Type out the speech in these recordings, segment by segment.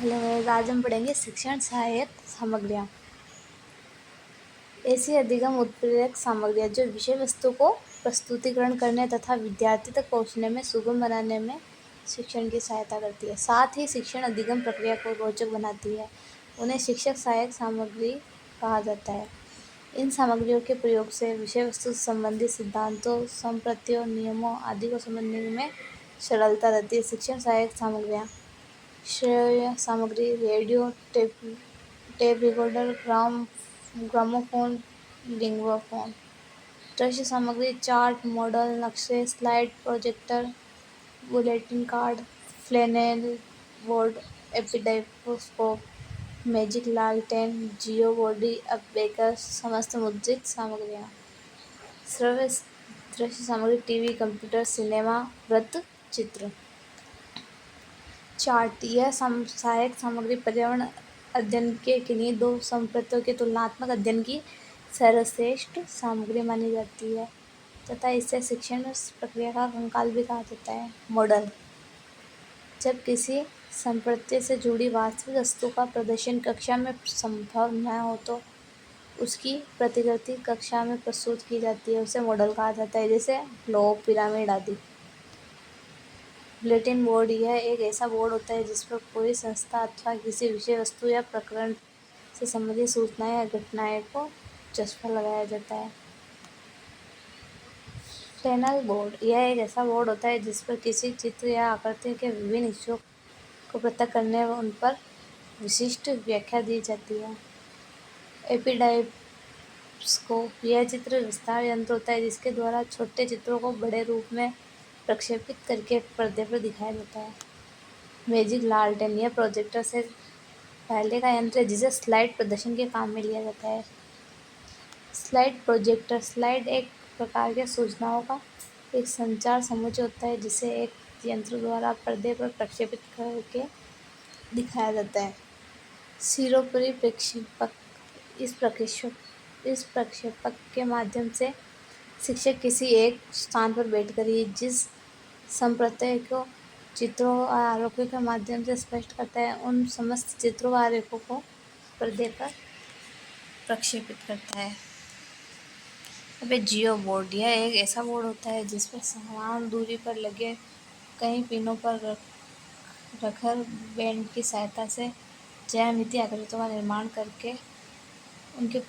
Hello guys, आज हम पढ़ेंगे शिक्षण सहायक सामग्रियाँ। ऐसी अधिगम उत्प्रेरक सामग्रियाँ जो विषय वस्तु को प्रस्तुतिकरण करने तथा विद्यार्थी तक पहुँचने में सुगम बनाने में शिक्षण की सहायता करती है। साथ ही शिक्षण अधिगम प्रक्रिया को रोचक बनाती है। उन्हें शिक्षक सहायक सामग्री कहा जाता है। इन सामग्रियों के प्रयोग से विषय वस्तु से संबंधित सिद्धांतों, संप्रत्यों, नियमों आदि को समझने में सरलता रहती है। शिक्षण सहायक सामग्रियाँ: श्रेय सामग्री: radio, tape recorder, gramophone, linguaphone. दृश्य सामग्री: चार्ट, मॉडल, नक्शे, slide, projector, bulletin card, flannel board, epidiascope, magic लालटेन, जियो बॉडी, अबेकस। समस्त मुद्रित सामग्रियाँ। श्रव्य दृश्य सामग्री: टीवी, कंप्यूटर, सिनेमा, वृत्त चित्र। चार्ट: यह सहायक सामग्री पर्यावरण अध्ययन के किन्हीं दो संप्रत्यों के तुलनात्मक अध्ययन की सर्वश्रेष्ठ सामग्री मानी जाती है तथा इसे शिक्षण प्रक्रिया का कंकाल भी कहा जाता है। मॉडल: जब किसी संप्रत्य से जुड़ी वास्तविक वस्तु का प्रदर्शन कक्षा में संभव न हो तो उसकी प्रतिकृति कक्षा में प्रस्तुत की जाती है, उसे मॉडल कहा जाता है, जैसे ग्लोब, पिरामिड आदि। बुलेटिन बोर्ड: यह एक ऐसा बोर्ड होता है जिस पर कोई संस्था अथवा किसी विषय वस्तु या प्रकरण से संबंधित सूचनाएं या घटनाएं को चस्पा लगाया जाता है। फ्लैनेल बोर्ड: यह एक ऐसा बोर्ड होता है जिस पर किसी चित्र या आकृति के विभिन्न हिस्सों को पृथक करने व उन पर विशिष्ट व्याख्या दी जाती है। एपिडाइप्स्कोप: यह चित्र विस्तार यंत्र होता है जिसके द्वारा छोटे चित्रों को बड़े रूप में प्रक्षेपित करके पर्दे पर दिखाया जाता है। मैजिक लालटेन: यह प्रोजेक्टर से पहले का यंत्र है जिसे स्लाइड प्रदर्शन के काम में लिया जाता है। स्लाइड प्रोजेक्टर: स्लाइड एक प्रकार के सूचनाओं का एक संचार समुच्चय होता है जिसे एक यंत्र द्वारा पर्दे पर प्रक्षेपित करके दिखाया जाता है। सिरोपरि प्रक्षेपक: इस प्रक्षेपक के माध्यम से शिक्षक किसी एक स्थान पर बैठकर ही जिस संप्रत्य को चित्रों और आरेखों के माध्यम से स्पष्ट करता है उन समस्त चित्रों व आरेखों को पर्दे पर प्रक्षेपित करता है। अब जियो बोर्ड: यह एक ऐसा बोर्ड होता है जिस पर समान दूरी पर लगे कई पिनों पर रखकर बैंड की सहायता से ज्यामितीय आकृतियों का निर्माण करके उनके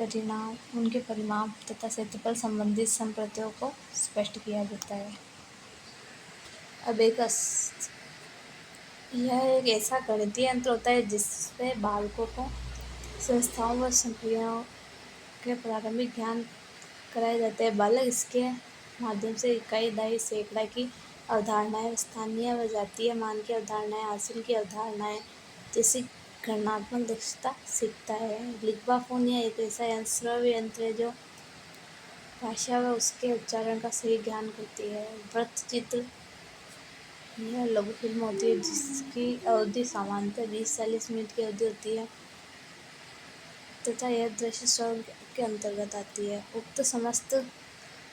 परिमाप तथा क्षेत्रफल संबंधित संप्रत्यों को स्पष्ट किया जाता है। अबेकस: यह एक ऐसा गणितीय यंत्र होता है जिससे बालकों को संख्याओं व संक्रियाओं के प्रारंभिक ज्ञान कराए जाते हैं। बालक इसके माध्यम से इकाई, दहाई, सैकड़ा की अवधारणाएं, स्थानीय व जातीय मान की अवधारणाएं, हासिल की अवधारणाएं जैसी गणनात्मक दक्षता सीखता है। लिंगोफोन: यह एक ऐसा श्रव्य यंत्र है जो भाषा व उसके उच्चारण का सही ज्ञान करती है। वृत्त चित्र: यह लघु फिल्म होती है जिसकी अवधि सामान्यतः 20-40 मिनट की अवधि होती है तथा यह दृश्य श्रव्य के अंतर्गत आती है। उक्त समस्त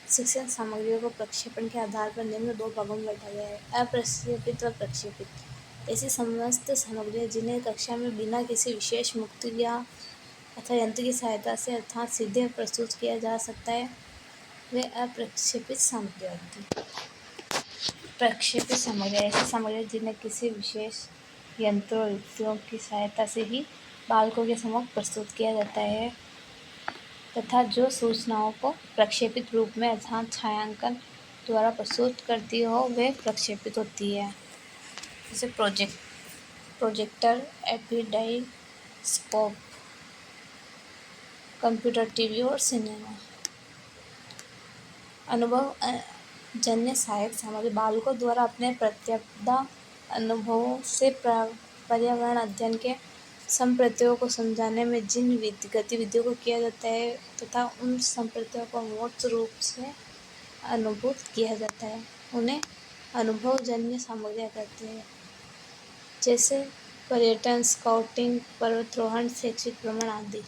शिक्षण सामग्रियों को प्रक्षेपण के आधार पर निम्न दो भागों में बांटा गया है: अप्रक्षेपित व प्रक्षेपित। ऐसी समस्त सामग्रियाँ जिन्हें कक्षा में बिना किसी विशेष मुक्ति या अथवा यंत्र की सहायता से अर्थात सीधे प्रस्तुत किया जा सकता है वे अप्रक्षेपित सामग्रियाँ होती हैं। प्रक्षेपित सामग्रियाँ: ऐसी सामग्रियाँ जिन्हें किसी विशेष यंत्र और युक्तियों की सहायता से ही बालकों के समक्ष प्रस्तुत किया जाता है तथा जो सूचनाओं को प्रक्षेपित रूप में अर्थात छायांकन द्वारा प्रस्तुत करती हो वे प्रक्षेपित होती है, जैसे प्रोजेक्टर, एपिडाइस्कोप, कंप्यूटर, टीवी और सिनेमा। अनुभव जन्य सहायक सामग्री: बालकों द्वारा अपने प्रत्यक्ष अनुभवों से पर्यावरण अध्ययन के संप्रत्यों को समझाने में जिन गतिविधियों को किया जाता है तथा उन संप्रत्यों को मूर्त रूप से अनुभूत किया जाता है उन्हें अनुभवजन्य सामग्रियाँ कहते हैं, जैसे पर्यटन, स्काउटिंग, पर्वतारोहण, शैक्षिक भ्रमण आदि।